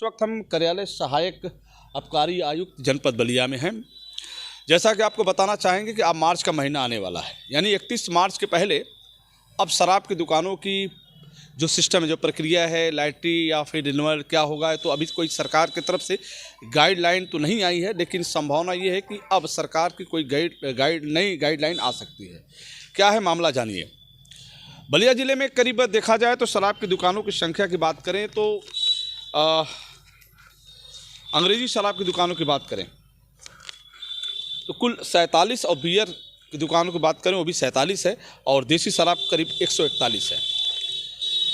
वक्त हम कार्यालय सहायक आबकारी आयुक्त जनपद बलिया में हैं। जैसा कि आपको बताना चाहेंगे कि अब मार्च का महीना आने वाला है, यानी 31 मार्च के पहले अब शराब की दुकानों की जो सिस्टम है, जो प्रक्रिया है, लाइटरी या फिर रिन्यूअल क्या होगा, तो अभी कोई सरकार की तरफ से गाइडलाइन तो नहीं आई है, लेकिन संभावना ये है कि अब सरकार की कोई नई गाइडलाइन आ सकती है। क्या है मामला, जानिए। बलिया ज़िले में करीब देखा जाए तो शराब की दुकानों की संख्या की बात करें तो अंग्रेजी शराब की दुकानों की बात करें तो कुल 47 और बियर की दुकानों की बात करें वो भी 47 है और देसी शराब करीब 141 है।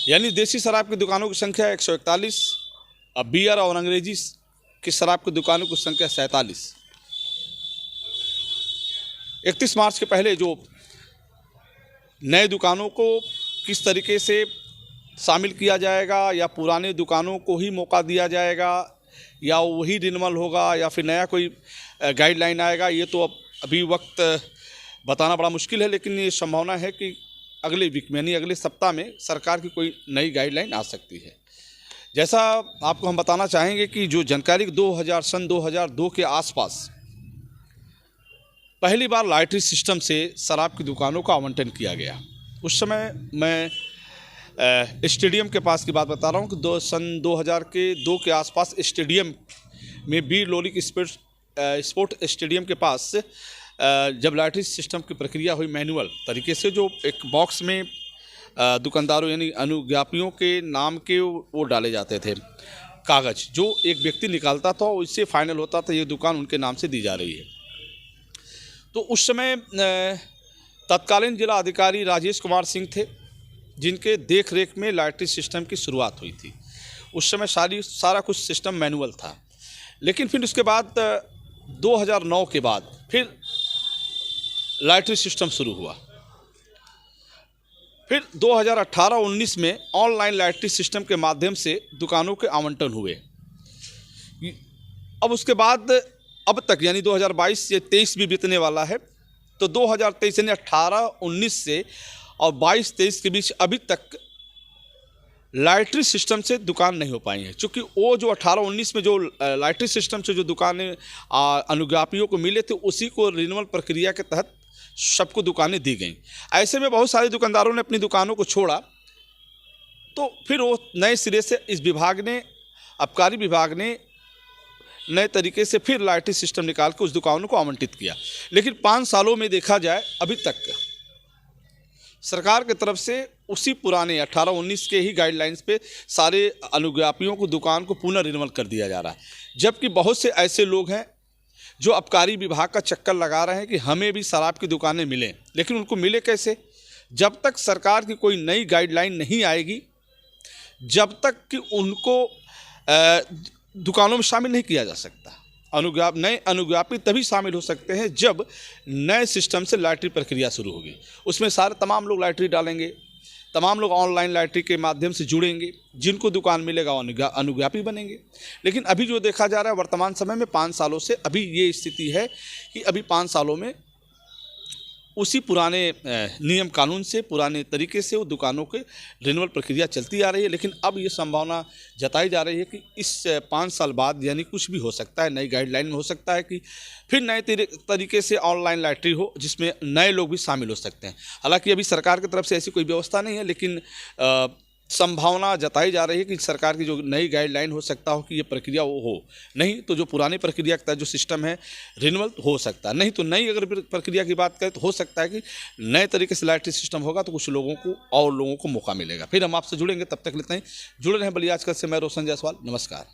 यानी देसी शराब की दुकानों की संख्या 141, अब बियर और अंग्रेजी की शराब की दुकानों की संख्या 47। 31 मार्च के पहले जो नए दुकानों को किस तरीके से शामिल किया जाएगा या पुराने दुकानों को ही मौका दिया जाएगा या वही रिन्यूअल होगा या फिर नया कोई गाइडलाइन आएगा, ये तो अभी वक्त बताना बड़ा मुश्किल है। लेकिन ये संभावना है कि अगले वीक में यानी अगले सप्ताह में सरकार की कोई नई गाइडलाइन आ सकती है। जैसा आपको हम बताना चाहेंगे कि जो जानकारी सन 2002 के आसपास पहली बार लॉटरी सिस्टम से शराब की दुकानों का आवंटन किया गया। उस समय मैं स्टेडियम के पास की बात बता रहा हूँ कि सन 2002 के आसपास स्टेडियम में बीर लोलिक स्पोर्ट स्टेडियम के पास जब लॉटरी सिस्टम की प्रक्रिया हुई मैनुअल तरीके से, जो एक बॉक्स में दुकानदारों यानी अनुज्ञापियों के नाम के वो डाले जाते थे कागज़, जो एक व्यक्ति निकालता था और इससे फाइनल होता था ये दुकान उनके नाम से दी जा रही है। तो उस समय तत्कालीन जिला अधिकारी राजेश कुमार सिंह थे, जिनके देख रेख में लॉटरी सिस्टम की शुरुआत हुई थी। उस समय सारा कुछ सिस्टम मैनुअल था। लेकिन फिर उसके बाद 2009 के बाद फिर लॉटरी सिस्टम शुरू हुआ। फिर 2018-19 में ऑनलाइन लॉटरी सिस्टम के माध्यम से दुकानों के आवंटन हुए। अब उसके बाद अब तक यानी 2022 से 23 भी बीतने वाला है, तो 2023 यानी 18-19 से और 22-23 के बीच अभी तक लॉटरी सिस्टम से दुकान नहीं हो पाई है। क्योंकि वो जो 18-19 में जो लॉटरी सिस्टम से जो दुकानें अनुज्ञापियों को मिले थे, उसी को रिन्यूअल प्रक्रिया के तहत सबको दुकानें दी गई। ऐसे में बहुत सारे दुकानदारों ने अपनी दुकानों को छोड़ा, तो फिर वो नए सिरे से इस विभाग ने, आबकारी विभाग ने नए तरीके से फिर लॉटरी सिस्टम निकाल के उस दुकानों को आवंटित किया। लेकिन 5 सालों में देखा जाए अभी तक सरकार की तरफ से उसी पुराने 18-19 के ही गाइडलाइंस पे सारे अनुज्ञापियों को दुकान को पुनः रिन्यूअल कर दिया जा रहा है। जबकि बहुत से ऐसे लोग हैं जो आबकारी विभाग का चक्कर लगा रहे हैं कि हमें भी शराब की दुकानें मिलें, लेकिन उनको मिले कैसे? जब तक सरकार की कोई नई गाइडलाइन नहीं आएगी, जब तक कि उनको दुकानों में शामिल नहीं किया जा सकता। नए अनुज्ञापी तभी शामिल हो सकते हैं जब नए सिस्टम से लॉटरी प्रक्रिया शुरू होगी। उसमें तमाम लोग लॉटरी डालेंगे, तमाम लोग ऑनलाइन लॉटरी के माध्यम से जुड़ेंगे, जिनको दुकान मिलेगा अनुज्ञापी बनेंगे। लेकिन अभी जो देखा जा रहा है वर्तमान समय में 5 सालों से अभी ये स्थिति है कि अभी 5 सालों में उसी पुराने नियम कानून से, पुराने तरीके से वो दुकानों के रिन्यूअल प्रक्रिया चलती आ रही है। लेकिन अब ये संभावना जताई जा रही है कि इस 5 साल बाद यानी कुछ भी हो सकता है, नई गाइडलाइन में हो सकता है कि फिर नए तरीके से ऑनलाइन लॉटरी हो, जिसमें नए लोग भी शामिल हो सकते हैं। हालांकि अभी सरकार की तरफ से ऐसी कोई व्यवस्था नहीं है, लेकिन संभावना जताई जा रही है कि सरकार की जो नई गाइडलाइन हो सकता हो कि ये प्रक्रिया वो हो। नहीं तो जो पुरानी प्रक्रिया का जो सिस्टम है रिन्यूअल हो सकता है, नहीं तो नई अगर प्रक्रिया की बात करें तो हो सकता है कि नए तरीके से लॉटरी सिस्टम होगा तो कुछ लोगों को और लोगों को मौका मिलेगा। फिर हम आपसे जुड़ेंगे, तब तक लेते हैं। जुड़े रहें बलिया आजकल से। मैं रोशन जायसवाल, नमस्कार।